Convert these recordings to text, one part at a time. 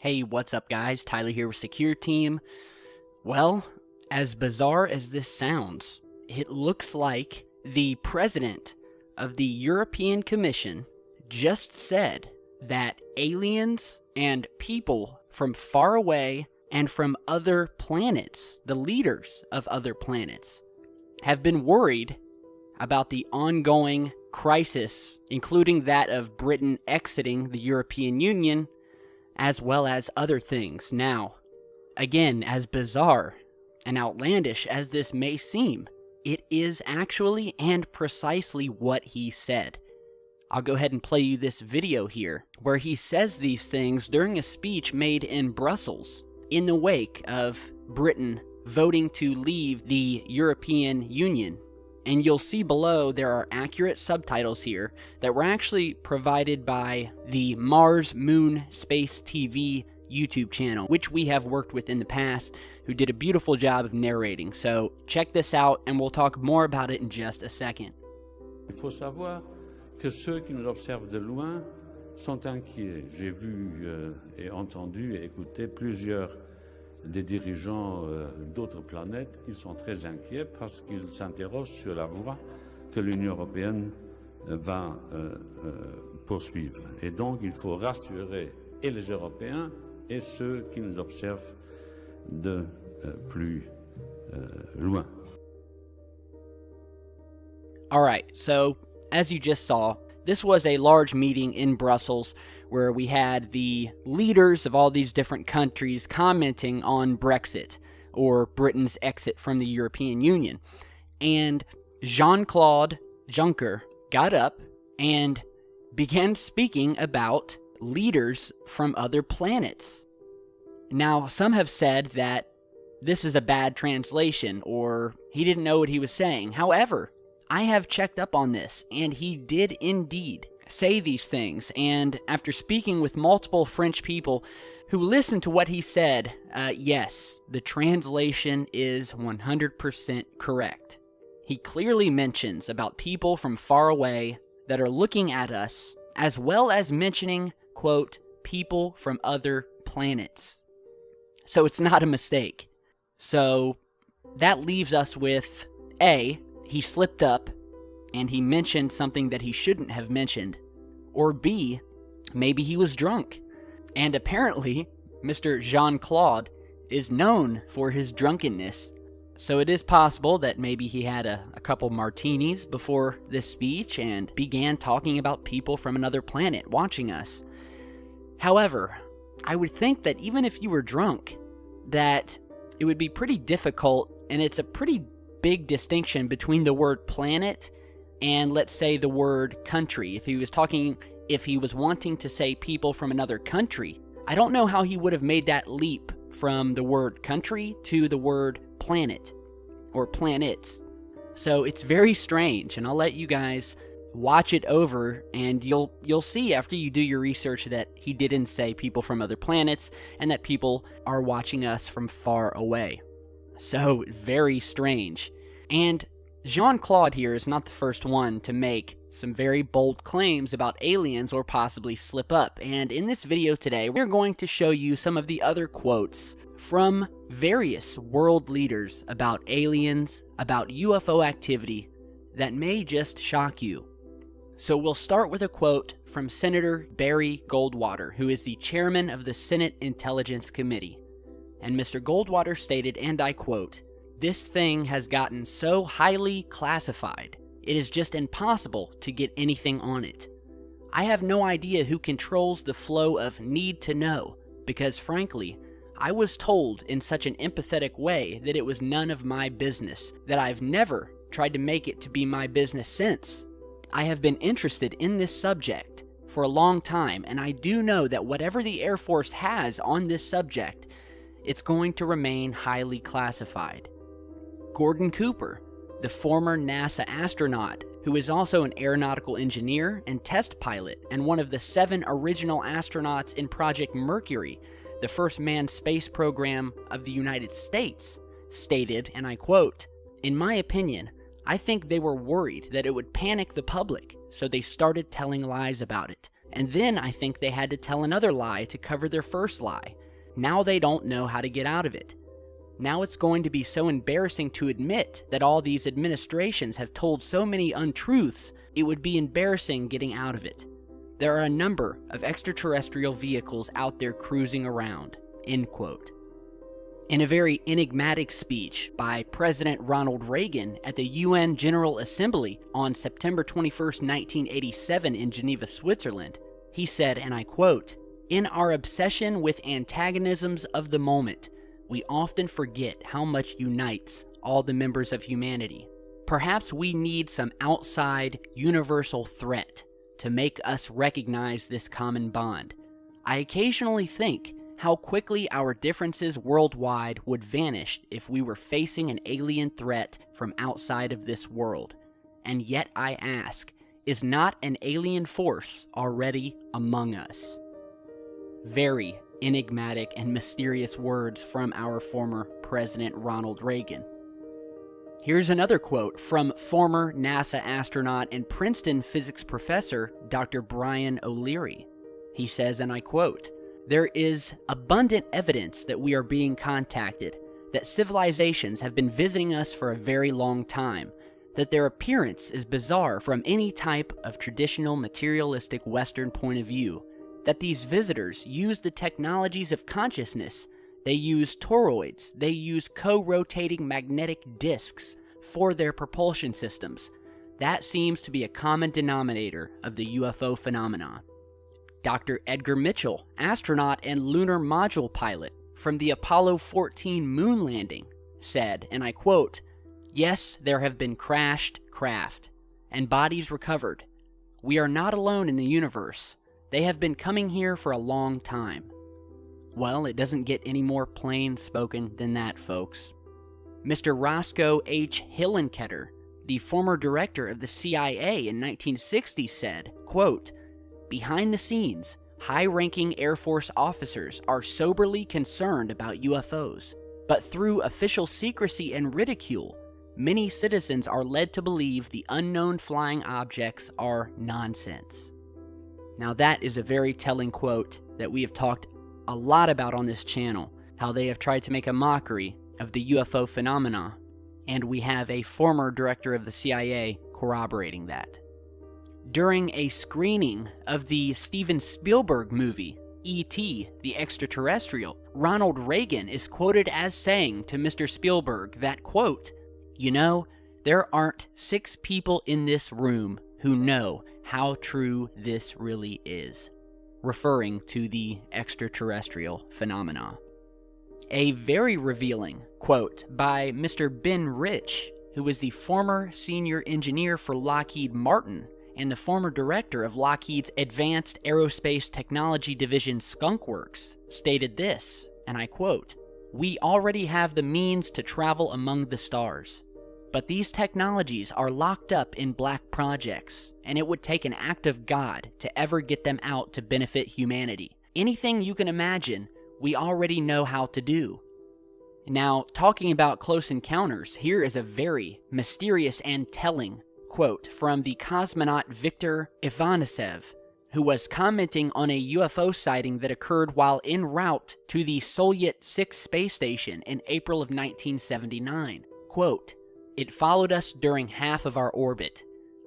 Hey, what's up guys? Tyler here with Secure Team. Well, as bizarre as this sounds, it looks like the president of the European Commission just said that aliens and people from far away and from other planets, the leaders of other planets, have been worried about the ongoing crisis, including that of Britain exiting the European Union, as well as other things. Now, again, as bizarre and outlandish as this may seem, it is actually and precisely what he said. I'll go ahead and play you this video here, where he says these things during a speech made in Brussels in the wake of Britain voting to leave the European Union. And you'll see below there are accurate subtitles here that were actually provided by the Mars Moon Space TV YouTube channel, which we have worked with in the past, who did a beautiful job of narrating. So check this out and we'll talk more about it in just a second. Il faut savoir que ceux qui nous observent de loin sont inquiets. J'ai vu et entendu et écouté plusieurs des dirigeants d'autres planètes. Ils sont très inquiets parce qu'ils s'interrogent sur la voie que l'Union européenne va poursuivre. Et donc, il faut rassurer et les Européens et ceux qui nous observent de plus loin. All right, so as you just saw, this was a large meeting in Brussels where we had the leaders of all these different countries commenting on Brexit, or Britain's exit from the European Union. And Jean-Claude Juncker got up and began speaking about leaders from other planets. Now, some have said that this is a bad translation, or he didn't know what he was saying. However, I have checked up on this, and he did indeed say these things, and after speaking with multiple French people who listened to what he said, yes, the translation is 100% correct. He clearly mentions about people from far away that are looking at us, as well as mentioning, quote, people from other planets. So it's not a mistake. So that leaves us with A, he slipped up and he mentioned something that he shouldn't have mentioned. Or B, maybe he was drunk. And apparently, Mr. Jean-Claude is known for his drunkenness. So it is possible that maybe he had a couple martinis before this speech and began talking about people from another planet watching us. However, I would think that even if you were drunk, that it would be pretty difficult, and it's a pretty big distinction between the word planet and, let's say, the word country. If he was wanting to say people from another country, I don't know how he would have made that leap from the word country to the word planet or planets. So it's very strange, and I'll let you guys watch it over, and you'll see after you do your research that he didn't say people from other planets and that people are watching us from far away. So very strange. And Jean-Claude here is not the first one to make some very bold claims about aliens or possibly slip up. And in this video today, we're going to show you some of the other quotes from various world leaders about aliens, about UFO activity that may just shock you. So we'll start with a quote from Senator Barry Goldwater, who is the chairman of the Senate Intelligence Committee. And Mr. Goldwater stated, and I quote, "This thing has gotten so highly classified, it is just impossible to get anything on it. I have no idea who controls the flow of need to know, because frankly, I was told in such an empathetic way that it was none of my business, that I've never tried to make it to be my business since. I have been interested in this subject for a long time, and I do know that whatever the Air Force has on this subject, it's going to remain highly classified." Gordon Cooper, the former NASA astronaut, who is also an aeronautical engineer and test pilot, and one of the 7 original astronauts in Project Mercury, the first manned space program of the United States, stated, and I quote, "In my opinion, I think they were worried that it would panic the public, so they started telling lies about it. And then I think they had to tell another lie to cover their first lie. Now they don't know how to get out of it. Now it's going to be so embarrassing to admit that all these administrations have told so many untruths, it would be embarrassing getting out of it. There are a number of extraterrestrial vehicles out there cruising around." End quote. In a very enigmatic speech by President Ronald Reagan at the UN General Assembly on September 21, 1987 in Geneva, Switzerland, he said, and I quote, "In our obsession with antagonisms of the moment, we often forget how much unites all the members of humanity. Perhaps we need some outside, universal threat to make us recognize this common bond. I occasionally think how quickly our differences worldwide would vanish if we were facing an alien threat from outside of this world. And yet I ask, is not an alien force already among us?" Very enigmatic and mysterious words from our former President Ronald Reagan. Here's another quote from former NASA astronaut and Princeton physics professor Dr. Brian O'Leary. He says, and I quote, "There is abundant evidence that we are being contacted, that civilizations have been visiting us for a very long time, that their appearance is bizarre from any type of traditional materialistic Western point of view, that these visitors use the technologies of consciousness. They use toroids, they use co-rotating magnetic disks for their propulsion systems. That seems to be a common denominator of the UFO phenomena." Dr. Edgar Mitchell, astronaut and lunar module pilot from the Apollo 14 moon landing, said, and I quote, "Yes, there have been crashed craft and bodies recovered. We are not alone in the universe. They have been coming here for a long time." Well, it doesn't get any more plain spoken than that, folks. Mr. Roscoe H. Hillenkoetter, the former director of the CIA in 1960, said, quote, "Behind the scenes, high-ranking Air Force officers are soberly concerned about UFOs, but through official secrecy and ridicule, many citizens are led to believe the unknown flying objects are nonsense." Now that is a very telling quote that we have talked a lot about on this channel, how they have tried to make a mockery of the UFO phenomena, and we have a former director of the CIA corroborating that. During a screening of the Steven Spielberg movie, E.T. the Extraterrestrial, Ronald Reagan is quoted as saying to Mr. Spielberg that, quote, "You know, there aren't 6 people in this room who know how true this really is," referring to the extraterrestrial phenomena. A very revealing quote by Mr. Ben Rich, who was the former senior engineer for Lockheed Martin and the former director of Lockheed's Advanced Aerospace Technology Division Skunk Works, stated this, and I quote, "We already have the means to travel among the stars, but these technologies are locked up in black projects, and it would take an act of God to ever get them out to benefit humanity. Anything you can imagine, we already know how to do." Now, talking about close encounters, here is a very mysterious and telling quote from the cosmonaut Viktor Ivanitsev, who was commenting on a UFO sighting that occurred while en route to the Soyut 6 space station in April of 1979. Quote, "It followed us during half of our orbit.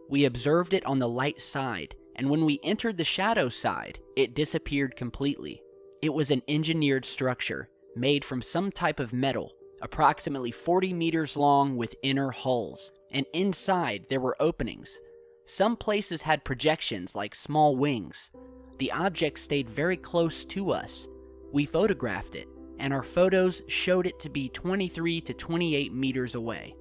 We observed it on the light side, and when we entered the shadow side, it disappeared completely. It was an engineered structure, made from some type of metal, approximately 40 meters long with inner hulls, and inside there were openings. Some places had projections like small wings. The object stayed very close to us. We photographed it, and our photos showed it to be 23 to 28 meters away."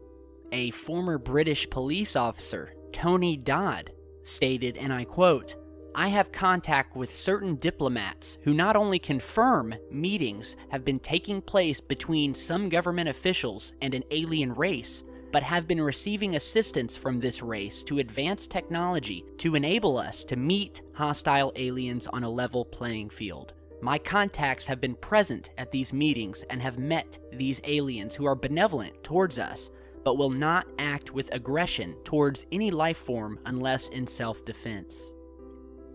A former British police officer, Tony Dodd, stated, and I quote, "I have contact with certain diplomats who not only confirm meetings have been taking place between some government officials and an alien race, but have been receiving assistance from this race to advance technology to enable us to meet hostile aliens on a level playing field. My contacts have been present at these meetings and have met these aliens who are benevolent towards us, but will not act with aggression towards any life form unless in self-defense."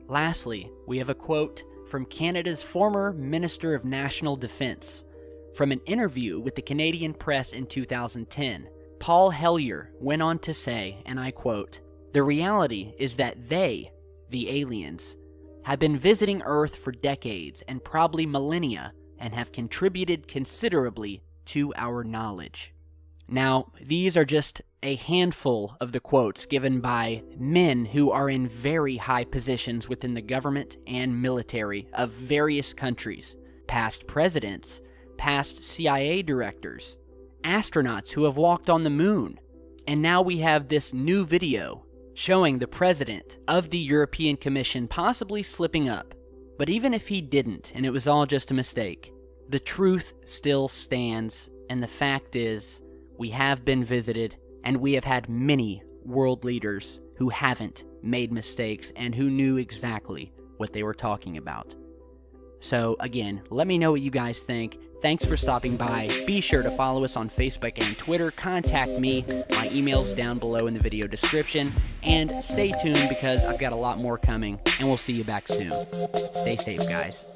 Lastly, we have a quote from Canada's former Minister of National Defence. From an interview with the Canadian press in 2010, Paul Hellyer went on to say, and I quote, "The reality is that they, the aliens, have been visiting Earth for decades and probably millennia and have contributed considerably to our knowledge." Now, these are just a handful of the quotes given by men who are in very high positions within the government and military of various countries, past presidents, past CIA directors, astronauts who have walked on the moon. And now we have this new video showing the president of the European Commission possibly slipping up. But even if he didn't, and it was all just a mistake, the truth still stands, and the fact is, we have been visited, and we have had many world leaders who haven't made mistakes and who knew exactly what they were talking about. So again, let me know what you guys think. Thanks for stopping by. Be sure to follow us on Facebook and Twitter. Contact me. My email's down below in the video description. And stay tuned because I've got a lot more coming, and we'll see you back soon. Stay safe, guys.